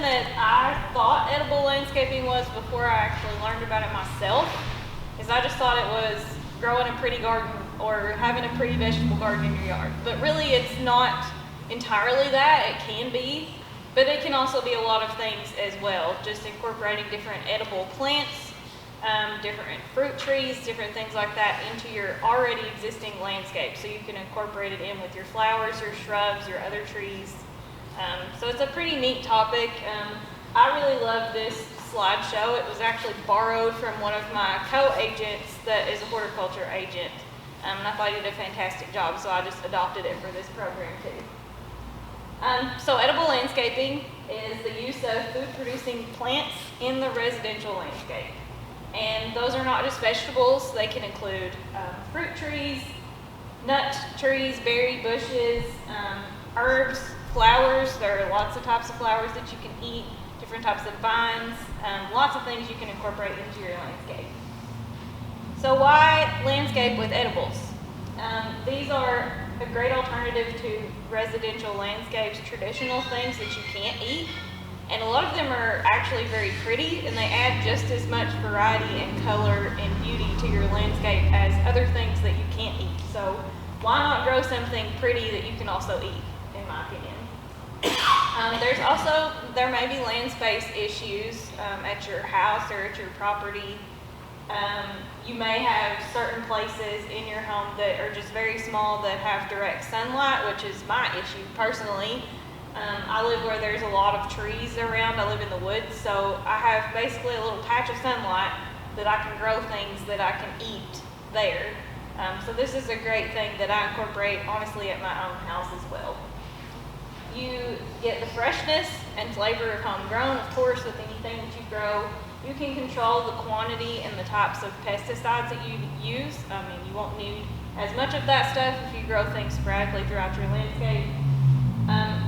something that I thought edible landscaping was before I actually learned about it myself, is I just thought it was growing a pretty garden or having a pretty vegetable garden in your yard. But really it's not entirely that. It can be, but it can also be a lot of things as well. Just incorporating different edible plants, different fruit trees, different things like that into your already existing landscape. So you can incorporate it in with your flowers, your shrubs, your other trees. So it's a pretty neat topic. I really love this slideshow. It was actually borrowed from one of my co-agents that is a horticulture agent. And I thought he did a fantastic job, so I just adopted it for this program too. So edible landscaping is the use of food-producing plants in the residential landscape. And those are not just vegetables. They can include fruit trees, nut trees, berry bushes, herbs, flowers. There are lots of types of flowers that you can eat, different types of vines, lots of things you can incorporate into your landscape. So why landscape with edibles? These are a great alternative to residential landscapes, traditional things that you can't eat. And a lot of them are actually very pretty, and they add just as much variety and color and beauty to your landscape as other things that you can't eat. So why not grow something pretty that you can also eat, in my opinion. There may be land space issues at your house or at your property. You may have certain places in your home that are just very small that have direct sunlight, which is my issue personally. I live where there's a lot of trees around. I live in the woods, so I have basically a little patch of sunlight that I can grow things that I can eat there. So this is a great thing that I incorporate honestly at my own house as well. You get the freshness and flavor of homegrown. Of course, with anything that you grow, you can control the quantity and the types of pesticides that you use. I mean, you won't need as much of that stuff if you grow things sporadically throughout your landscape.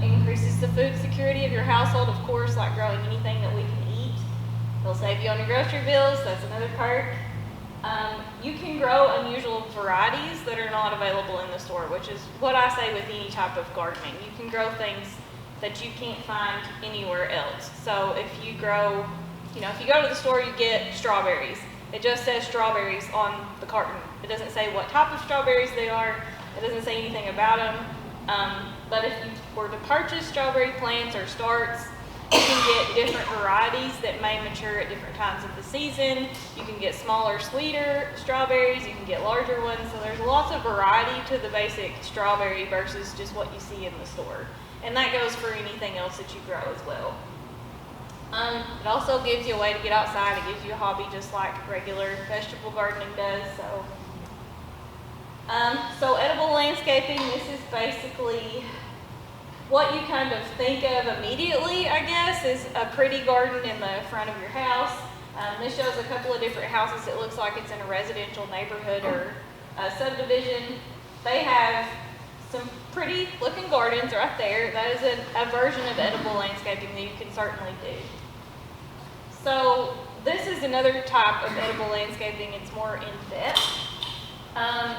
Increases the food security of your household, of course, like growing anything that we can eat. It'll save you on your grocery bills. That's another perk. You can grow unusual varieties that are not available in the store, which is what I say with any type of gardening. You can grow things that you can't find anywhere else. So if you grow, if you go to the store, you get strawberries. It just says strawberries on the carton. It doesn't say what type of strawberries they are. It doesn't say anything about them. But if you were to purchase strawberry plants or starts, you can get different varieties that may mature at different times of the season. You can get smaller, sweeter strawberries. You can get larger ones. So there's lots of variety to the basic strawberry versus just what you see in the store. And that goes for anything else that you grow as well. It also gives you a way to get outside. It gives you a hobby just like regular vegetable gardening does. So edible landscaping, this is basically what you kind of think of immediately, I guess, is a pretty garden in the front of your house. This shows a couple of different houses. It looks like it's in a residential neighborhood or a subdivision. They have some pretty looking gardens right there. That is a version of edible landscaping that you can certainly do. So this is another type of edible landscaping. It's more in depth.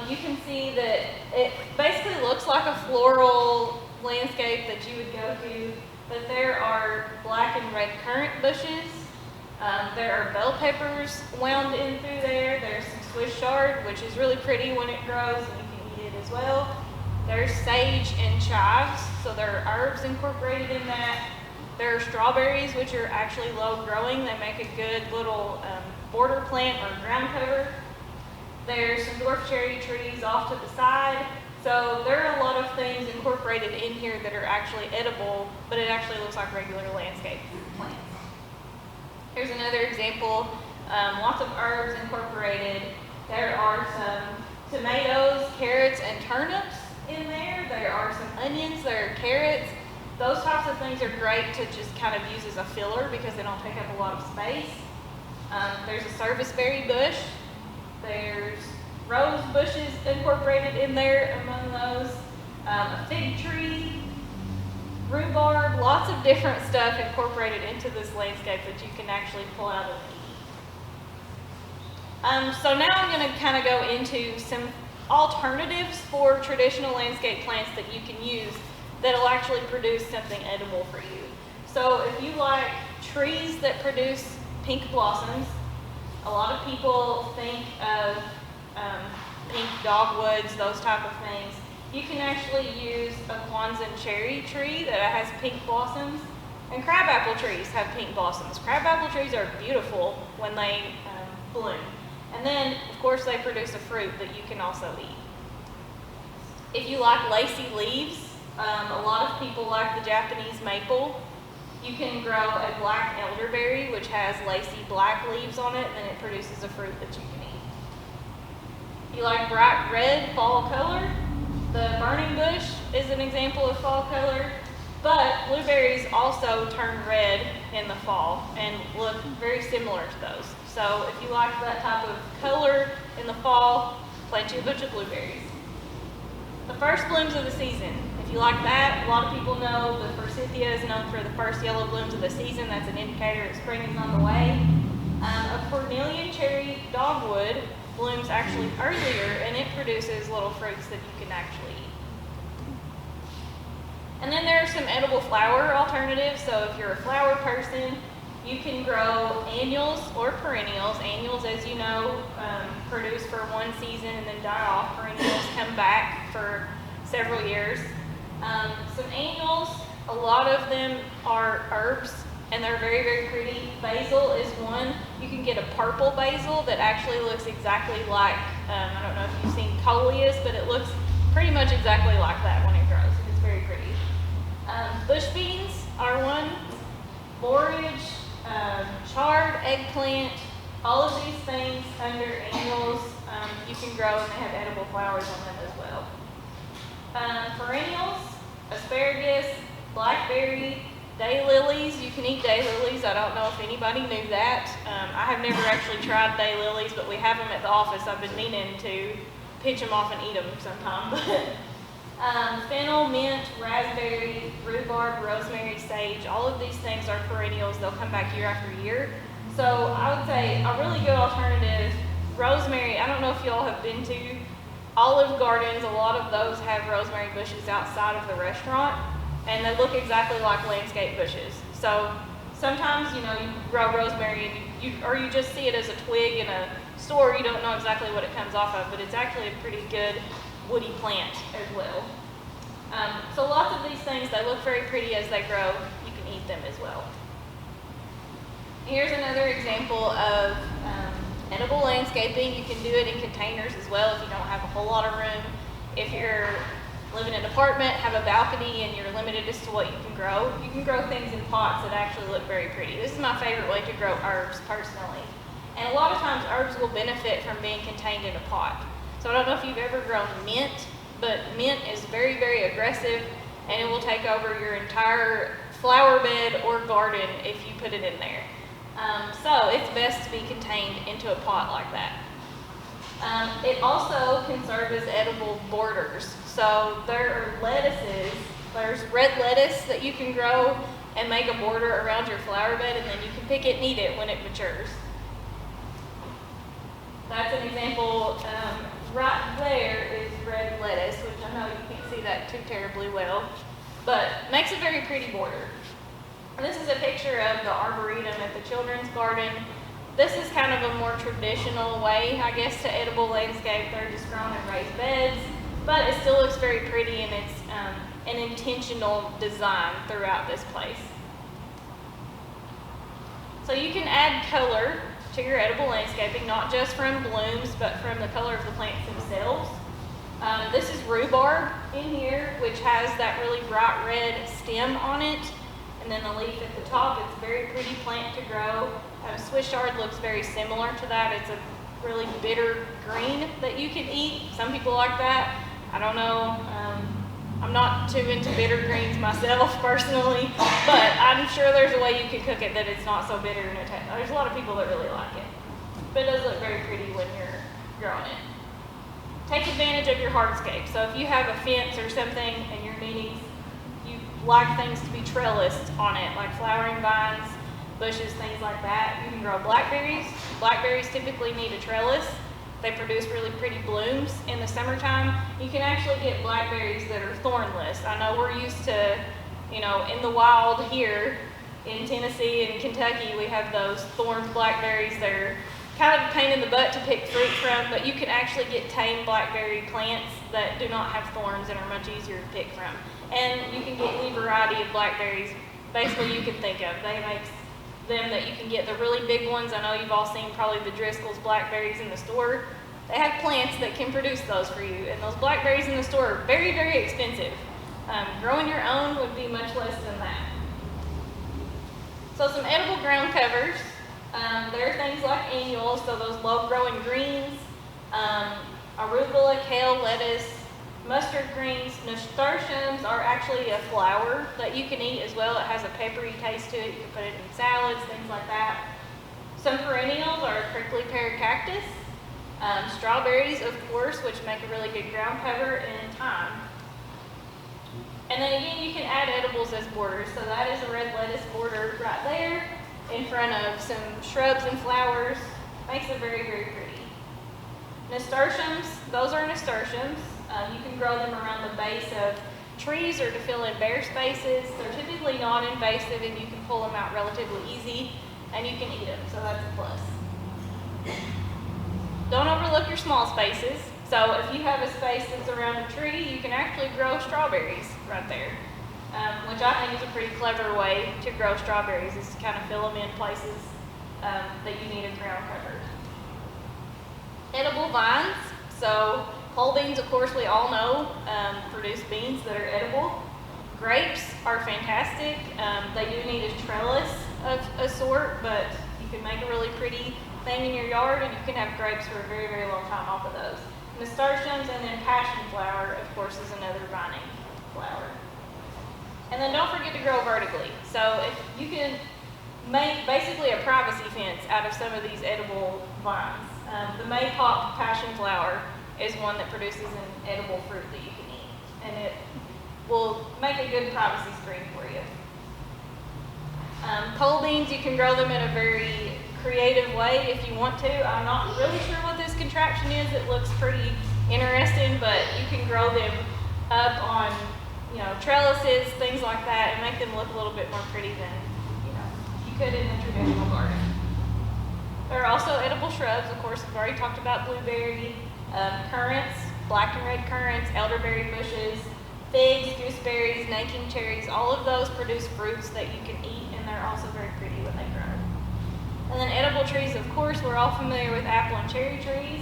You can see that it basically looks like a floral landscape that you would go to, but there are black and red currant bushes. There are bell peppers wound in through there. There's some Swiss chard, which is really pretty when it grows, and you can eat it as well. There's sage and chives, so there are herbs incorporated in that. There are strawberries, which are actually low growing. They make a good little border plant or ground cover. There's some dwarf cherry trees off to the side. So there are a lot of things incorporated in here that are actually edible, but it actually looks like regular landscape plants. Here's another example. Lots of herbs incorporated. There are some tomatoes, carrots, and turnips in there. There are some onions, there are carrots. Those types of things are great to just kind of use as a filler because they don't take up a lot of space. There's a serviceberry bush. There's rose bushes incorporated in there among those. A fig tree, rhubarb, lots of different stuff incorporated into this landscape that you can actually pull out and eat. So now I'm going to kind of go into some alternatives for traditional landscape plants that you can use that'll actually produce something edible for you. So if you like trees that produce pink blossoms, a lot of people think of pink dogwoods, those type of things. You can actually use a Kwanzaa cherry tree that has pink blossoms, and crabapple trees have pink blossoms. Crabapple trees are beautiful when they bloom. And then, of course, they produce a fruit that you can also eat. If you like lacy leaves, a lot of people like the Japanese maple. You can grow a black elderberry, which has lacy black leaves on it, and then it produces a fruit that you can eat. If you like bright red fall color, the burning bush is an example of fall color, but blueberries also turn red in the fall and look very similar to those. So if you like that type of color in the fall, plant you a bunch of blueberries. The first blooms of the season. If you like that, a lot of people know the forsythia is known for the first yellow blooms of the season. That's an indicator that spring is on the way. A cornelian cherry dogwood blooms actually earlier, and it produces little fruits that you can actually eat. And then there are some edible flower alternatives. So if you're a flower person, you can grow annuals or perennials. Annuals, as you know, produce for one season and then die off. Perennials come back for several years. Some annuals, a lot of them are herbs, and they're very, very pretty. Basil is one. You can get a purple basil that actually looks exactly like, I don't know if you've seen coleus, but it looks pretty much exactly like that when it grows. It's very pretty. Bush beans are one. Borage, chard, eggplant, all of these things under annuals you can grow, and they have edible flowers on them as well. Perennials, asparagus, blackberry, daylilies. You can eat daylilies. I don't know if anybody knew that. I have never actually tried daylilies, but we have them at the office. I've been meaning to pinch them off and eat them sometime. Fennel, mint, raspberry, rhubarb, rosemary, sage, all of these things are perennials. They'll come back year after year. So I would say a really good alternative, rosemary. I don't know if y'all have been to Olive Gardens. A lot of those have rosemary bushes outside of the restaurant, and they look exactly like landscape bushes. So sometimes, you grow rosemary and you just see it as a twig in a store. You don't know exactly what it comes off of, but it's actually a pretty good woody plant as well. So lots of these things, they look very pretty as they grow. You can eat them as well. Here's another example of edible landscaping. You can do it in containers as well if you don't have a whole lot of room. If you're living in an apartment, have a balcony, and you're limited as to what you can grow things in pots that actually look very pretty. This is my favorite way to grow herbs personally. And a lot of times herbs will benefit from being contained in a pot. So I don't know if you've ever grown mint, but mint is very, very aggressive, and it will take over your entire flower bed or garden if you put it in there. So it's best to be contained into a pot like that. It also can serve as edible borders. So there are lettuces. There's red lettuce that you can grow and make a border around your flower bed, and then you can pick it and eat it when it matures. That's an example. Right there is red lettuce, which I know you can't see that too terribly well, but makes a very pretty border. And this is a picture of the arboretum at the children's garden. This is kind of a more traditional way, I guess, to edible landscape. They're just grown in raised beds, but it still looks very pretty, and it's an intentional design throughout this place. So you can add color to your edible landscaping, not just from blooms, but from the color of the plants themselves. This is rhubarb in here, which has that really bright red stem on it, and then the leaf at the top. It's a very pretty plant to grow. Swiss chard looks very similar to that. It's a really bitter green that you can eat. Some people like that. I don't know. I'm not too into bitter greens myself personally, but I'm sure there's a way you can cook it that it's not so bitter. And there's a lot of people that really like it. But it does look very pretty when you're growing it. Take advantage of your hardscape. So if you have a fence or something and you're needing, you like things to be trellised on it, like flowering vines, bushes, things like that, you can grow blackberries. Blackberries typically need a trellis. They produce really pretty blooms in the summertime. You can actually get blackberries that are thornless. I know we're used to, in the wild here, in Tennessee and Kentucky, we have those thorned blackberries. They're kind of a pain in the butt to pick fruit from, but you can actually get tame blackberry plants that do not have thorns and are much easier to pick from. And you can get any variety of blackberries basically you can think of. They make them that you can get the really big ones. I know you've all seen probably the Driscoll's blackberries in the store. They have plants that can produce those for you, and those blackberries in the store are very, very expensive. Growing your own would be much less than that. So some edible ground covers. There are things like annuals, so those low-growing greens, arugula, kale, lettuce, mustard greens. Nasturtiums are actually a flower that you can eat as well. It has a peppery taste to it. You can put it in salads, things like that. Some perennials are prickly pear cactus, strawberries, of course, which make a really good ground cover, and thyme. And then again, you can add edibles as borders. So that is a red lettuce border right there in front of some shrubs and flowers. Makes it very, very pretty. Nasturtiums, those are nasturtiums. You can grow them around the base of trees or to fill in bare spaces. They're typically non-invasive and you can pull them out relatively easy and you can eat them, so that's a plus. Don't overlook your small spaces. So if you have a space that's around a tree, you can actually grow strawberries right there, which I think is a pretty clever way to grow strawberries, is to kind of fill them in places that you need a ground cover. Edible vines. So whole beans, of course, we all know produce beans that are edible. Grapes are fantastic. They do need a trellis of a sort, but you can make a really pretty thing in your yard and you can have grapes for a very, very long time off of those. Nasturtiums, and then passion flower, of course, is another vining flower. And then don't forget to grow vertically. So if you can make basically a privacy fence out of some of these edible vines. The Maypop passion flower is one that produces an edible fruit that you can eat, and it will make a good privacy screen for you. Pole beans, you can grow them in a very creative way if you want to. I'm not really sure what this contraption is. It looks pretty interesting, but you can grow them up on, trellises, things like that, and make them look a little bit more pretty than, you could in a traditional garden. There are also edible shrubs. Of course, I've already talked about blueberry, currants, black and red currants, elderberry bushes, figs, gooseberries, nanking cherries. All of those produce fruits that you can eat, and they're also very pretty when they grow. And then edible trees, of course, we're all familiar with apple and cherry trees.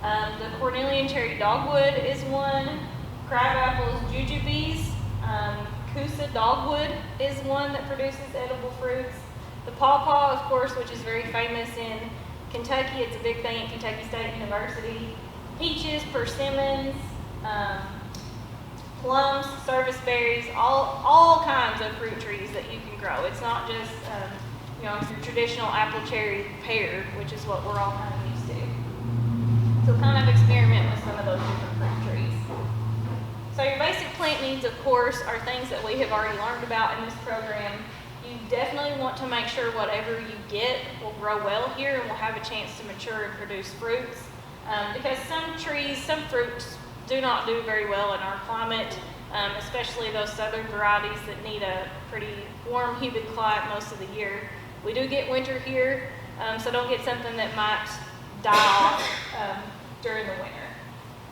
The Cornelian cherry dogwood is one. Crab apples, jujubes. Coosa dogwood is one that produces edible fruits. The pawpaw, of course, which is very famous in Kentucky. It's a big thing at Kentucky State University. Peaches, persimmons, plums, service berries, all kinds of fruit trees that you can grow. It's not just your traditional apple, cherry, pear, which is what we're all kind of used to. So kind of experiment with some of those different fruit trees. So your basic plant needs, of course, are things that we have already learned about in this program. You definitely want to make sure whatever you get will grow well here and will have a chance to mature and produce fruits. Because some trees, some fruits do not do very well in our climate, especially those southern varieties that need a pretty warm, humid climate most of the year. We do get winter here, so don't get something that might die off during the winter.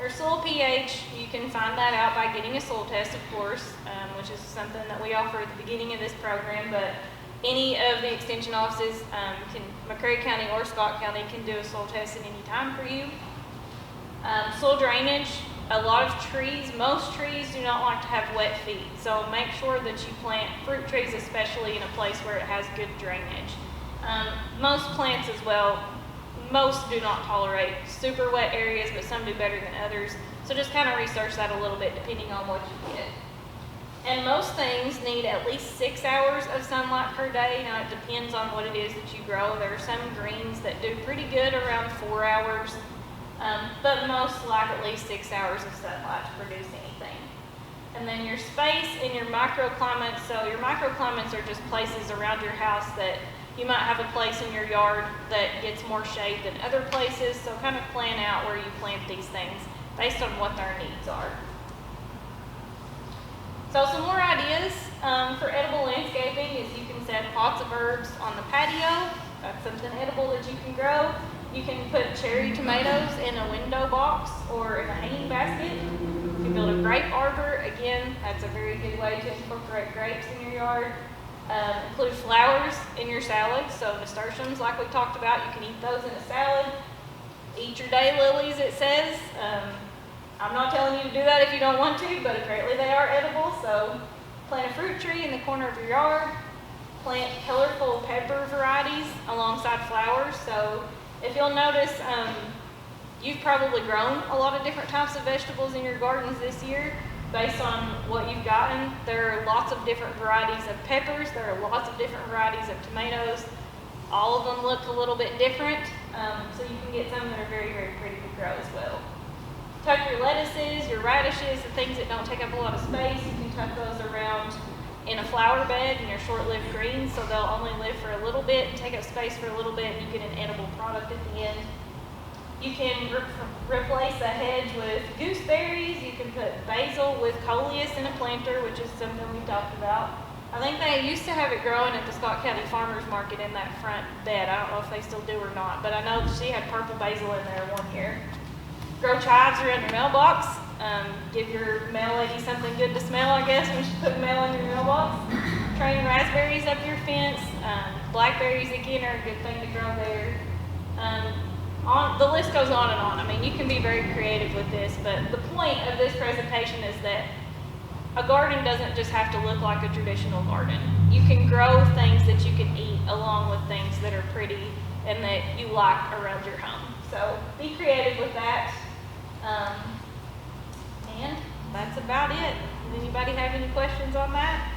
Your soil pH, you can find that out by getting a soil test, of course, which is something that we offer at the beginning of this program, but any of the extension offices, McCrae County or Scott County, can do a soil test at any time for you. Soil drainage, a lot of trees, most trees do not like to have wet feet, so make sure that you plant fruit trees, especially in a place where it has good drainage. Most plants as well, most do not tolerate super wet areas, but some do better than others, so just kind of research that a little bit depending on what you get. And most things need at least 6 hours of sunlight per day. Now it depends on what it is that you grow. There are some greens that do pretty good around 4 hours, but most like at least 6 hours of sunlight to produce anything. And then your space and your microclimates. So your microclimates are just places around your house that you might have a place in your yard that gets more shade than other places. So kind of plan out where you plant these things based on what their needs are. So some more ideas for edible landscaping is you can can set pots of herbs on the patio. That's something edible that you can grow. You can put cherry tomatoes in a window box or in a hanging basket. You can build a grape arbor. Again, that's a very good way to incorporate grapes in your yard. Include flowers in your salad. So nasturtiums, like we talked about, you can eat those in a salad. Eat your daylilies, it says. I'm not telling you to do that if you don't want to, but apparently they are edible. So plant a fruit tree in the corner of your yard. Plant colorful pepper varieties alongside flowers. So if you'll notice, you've probably grown a lot of different types of vegetables in your gardens this year based on what you've gotten. There are lots of different varieties of peppers. There are lots of different varieties of tomatoes. All of them look a little bit different, so you can get some that are very, very pretty to grow as well. Tuck your lettuces, your radishes, the things that don't take up a lot of space. You can tuck those around in a flower bed and your short-lived greens, so they'll only live for a little bit and take up space for a little bit, and you get an edible product at the end. You can replace a hedge with gooseberries. You can put basil with coleus in a planter, which is something we talked about. I think they used to have it growing at the Scott County Farmers Market in that front bed. I don't know if they still do or not, but I know she had purple basil in there one year. Grow chives around your mailbox. Give your mail lady something good to smell, I guess, when she's putting mail in your mailbox. Train raspberries up your fence. Blackberries, again, are a good thing to grow there. The list goes on and on. I mean, you can be very creative with this, but the point of this presentation is that a garden doesn't just have to look like a traditional garden. You can grow things that you can eat along with things that are pretty and that you like around your home. So be creative with that. And that's about it. Does anybody have any questions on that?